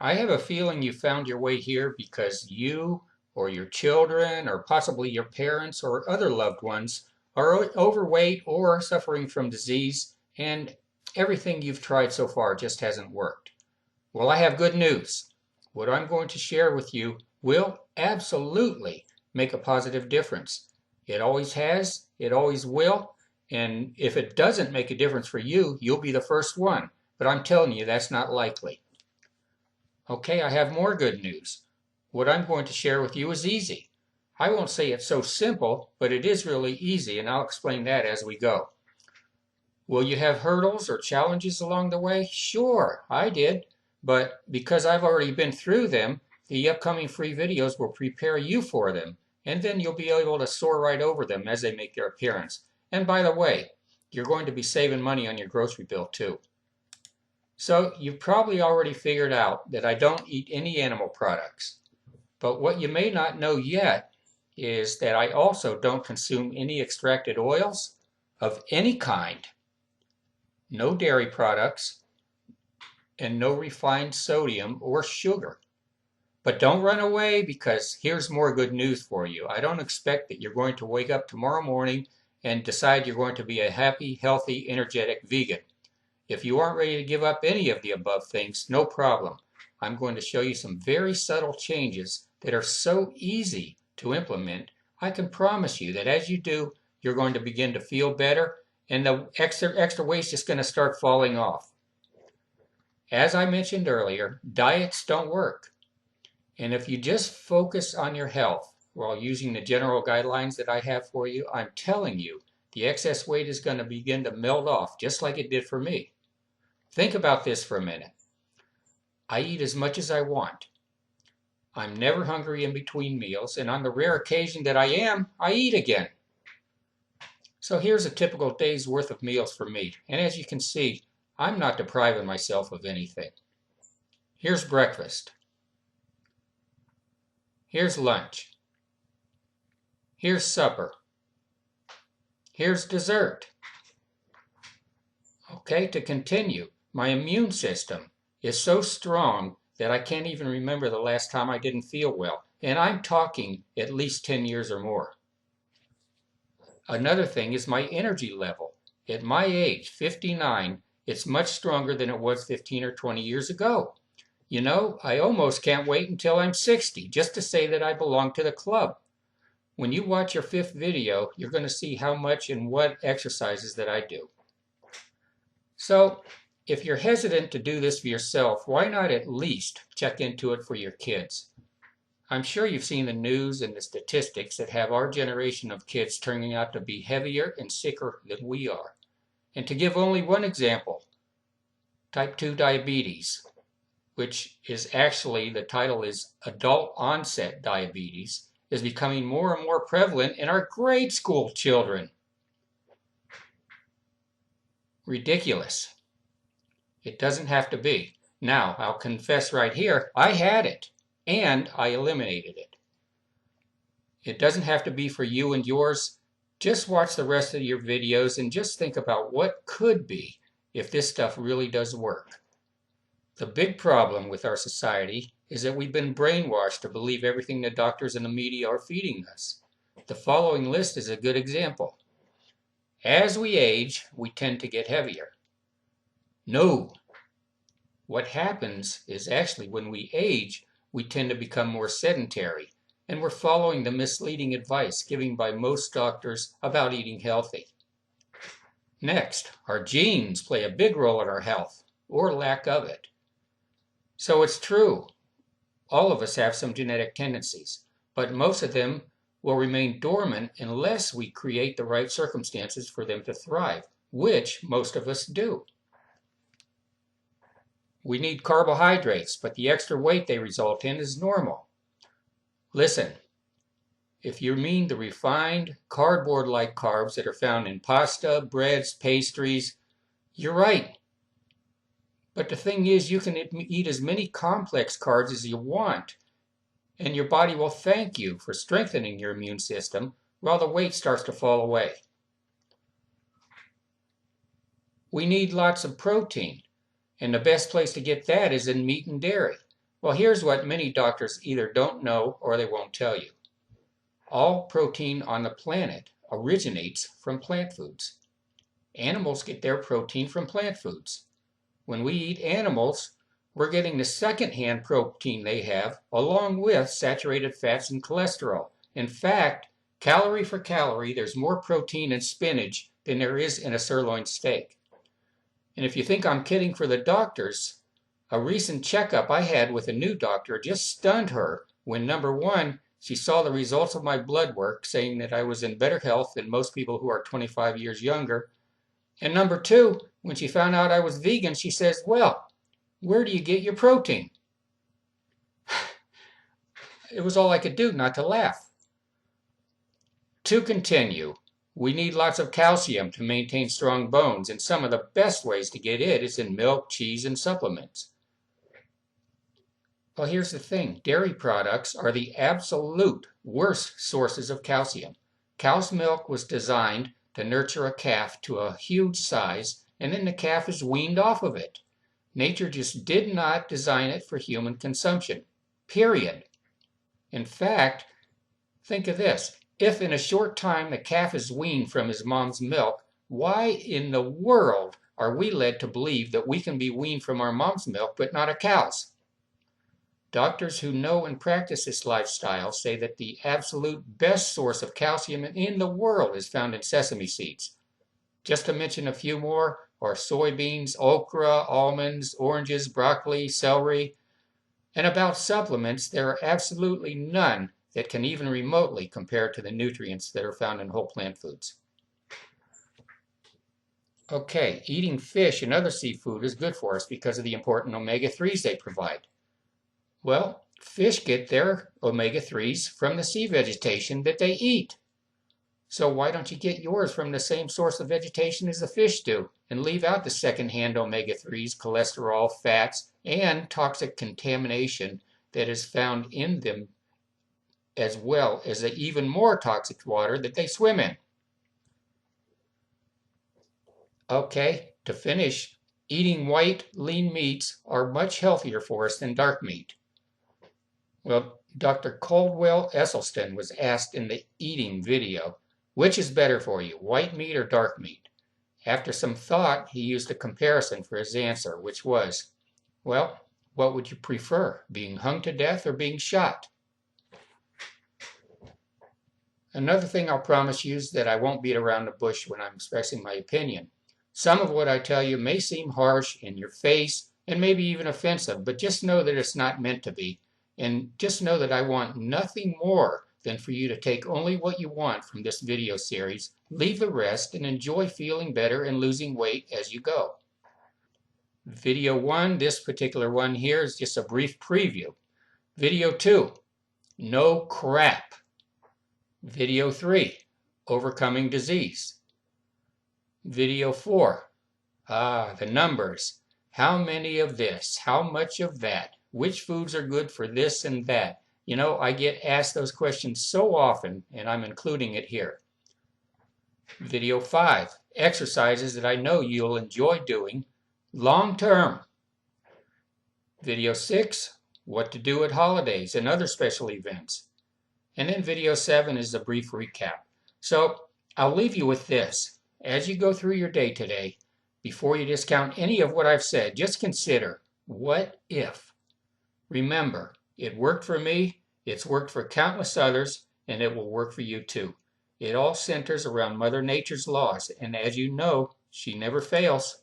I have a feeling you found your way here because you or your children or possibly your parents or other loved ones are overweight or suffering from disease and everything you've tried so far just hasn't worked. Well, I have good news. What I'm going to share with you will absolutely make a positive difference. It always has, it always will, and if it doesn't make a difference for you, you'll be the first one. But I'm telling you, that's not likely. Okay, I have more good news. What I'm going to share with you is easy. I won't say it's so simple, but it is really easy, and I'll explain that as we go. Will you have hurdles or challenges along the way? Sure, I did. But because I've already been through them, the upcoming free videos will prepare you for them, and then you'll be able to soar right over them as they make their appearance. And by the way, you're going to be saving money on your grocery bill too. So you've probably already figured out that I don't eat any animal products. But what you may not know yet is that I also don't consume any extracted oils of any kind, no dairy products, and no refined sodium or sugar. But don't run away, because here's more good news for you. I don't expect that you're going to wake up tomorrow morning and decide you're going to be a happy, healthy, energetic vegan. If you aren't ready to give up any of the above things, no problem. I'm going to show you some very subtle changes that are so easy to implement. I can promise you that as you do, you're going to begin to feel better, and the extra weight's just going to start falling off. As I mentioned earlier, diets don't work. And if you just focus on your health while using the general guidelines that I have for you, I'm telling you, the excess weight is going to begin to melt off just like it did for me. Think about this for a minute. I eat as much as I want. I'm never hungry in between meals, and on the rare occasion that I am, I eat again. So here's a typical day's worth of meals for me, and as you can see, I'm not depriving myself of anything. Here's breakfast. Here's lunch. Here's supper. Here's dessert. Okay, to continue, my immune system is so strong that I can't even remember the last time I didn't feel well, and I'm talking at least 10 years or more. Another thing is my energy level. At my age, 59, it's much stronger than it was 15 or 20 years ago. You know, I almost can't wait until I'm 60 just to say that I belong to the club. When you watch your 5th video, you're going to see how much and what exercises that I do. So, if you're hesitant to do this for yourself, why not at least check into it for your kids? I'm sure you've seen the news and the statistics that have our generation of kids turning out to be heavier and sicker than we are. And to give only one example, type 2 diabetes, which is actually, the title is adult onset diabetes, is becoming more and more prevalent in our grade school children. Ridiculous. It doesn't have to be. Now, I'll confess right here, I had it, and I eliminated it. It doesn't have to be for you and yours. Just watch the rest of your videos and just think about what could be if this stuff really does work. The big problem with our society is that we've been brainwashed to believe everything the doctors and the media are feeding us. The following list is a good example. As we age, we tend to get heavier. No. What happens is actually when we age, we tend to become more sedentary, and we're following the misleading advice given by most doctors about eating healthy. Next, our genes play a big role in our health, or lack of it. So it's true, all of us have some genetic tendencies, but most of them will remain dormant unless we create the right circumstances for them to thrive, which most of us do. We need carbohydrates, but the extra weight they result in is normal. Listen, if you mean the refined, cardboard-like carbs that are found in pasta, breads, pastries, you're right. But the thing is, you can eat as many complex carbs as you want, and your body will thank you for strengthening your immune system while the weight starts to fall away. We need lots of protein, and the best place to get that is in meat and dairy. Well, here's what many doctors either don't know or they won't tell you. All protein on the planet originates from plant foods. Animals get their protein from plant foods. When we eat animals, we're getting the second-hand protein they have, along with saturated fats and cholesterol. In fact, calorie for calorie, there's more protein in spinach than there is in a sirloin steak. And if you think I'm kidding for the doctors, a recent checkup I had with a new doctor just stunned her when, number one, she saw the results of my blood work saying that I was in better health than most people who are 25 years younger. And number two, when she found out I was vegan, she says, well, where do you get your protein? It was all I could do not to laugh. To continue, we need lots of calcium to maintain strong bones, and some of the best ways to get it is in milk, cheese, and supplements. Well, here's the thing. Dairy products are the absolute worst sources of calcium. Cow's milk was designed to nurture a calf to a huge size, and then the calf is weaned off of it. Nature just did not design it for human consumption. Period. In fact, think of this. If in a short time the calf is weaned from his mom's milk, why in the world are we led to believe that we can be weaned from our mom's milk but not a cow's? Doctors who know and practice this lifestyle say that the absolute best source of calcium in the world is found in sesame seeds. Just to mention a few more are soybeans, okra, almonds, oranges, broccoli, celery. And about supplements, there are absolutely none that can even remotely compare to the nutrients that are found in whole plant foods. Okay, eating fish and other seafood is good for us because of the important omega-3s they provide. Well, fish get their omega-3s from the sea vegetation that they eat. So why don't you get yours from the same source of vegetation as the fish do and leave out the second-hand omega-3s, cholesterol, fats, and toxic contamination that is found in them, as well as the even more toxic water that they swim in? Okay, to finish, eating white, lean meats are much healthier for us than dark meat. Well, Dr. Caldwell Esselstyn was asked in the eating video, which is better for you, white meat or dark meat? After some thought, he used a comparison for his answer, which was, well, what would you prefer, being hung to death or being shot? Another thing I'll promise you is that I won't beat around the bush when I'm expressing my opinion. Some of what I tell you may seem harsh, in your face, and maybe even offensive, but just know that it's not meant to be. And just know that I want nothing more than for you to take only what you want from this video series, leave the rest, and enjoy feeling better and losing weight as you go. Video 1, this particular one here, is just a brief preview. Video 2, no crap. Video 3, overcoming disease. Video 4, the numbers. How many of this? How much of that? Which foods are good for this and that? You know, I get asked those questions so often, and I'm including it here. Video 5, exercises that I know you'll enjoy doing long term. Video 6, what to do at holidays and other special events. And then video 7 is a brief recap. So I'll leave you with this. As you go through your day today, before you discount any of what I've said, just consider, what if? Remember, it worked for me, it's worked for countless others, and it will work for you too. It all centers around Mother Nature's laws, and as you know, she never fails.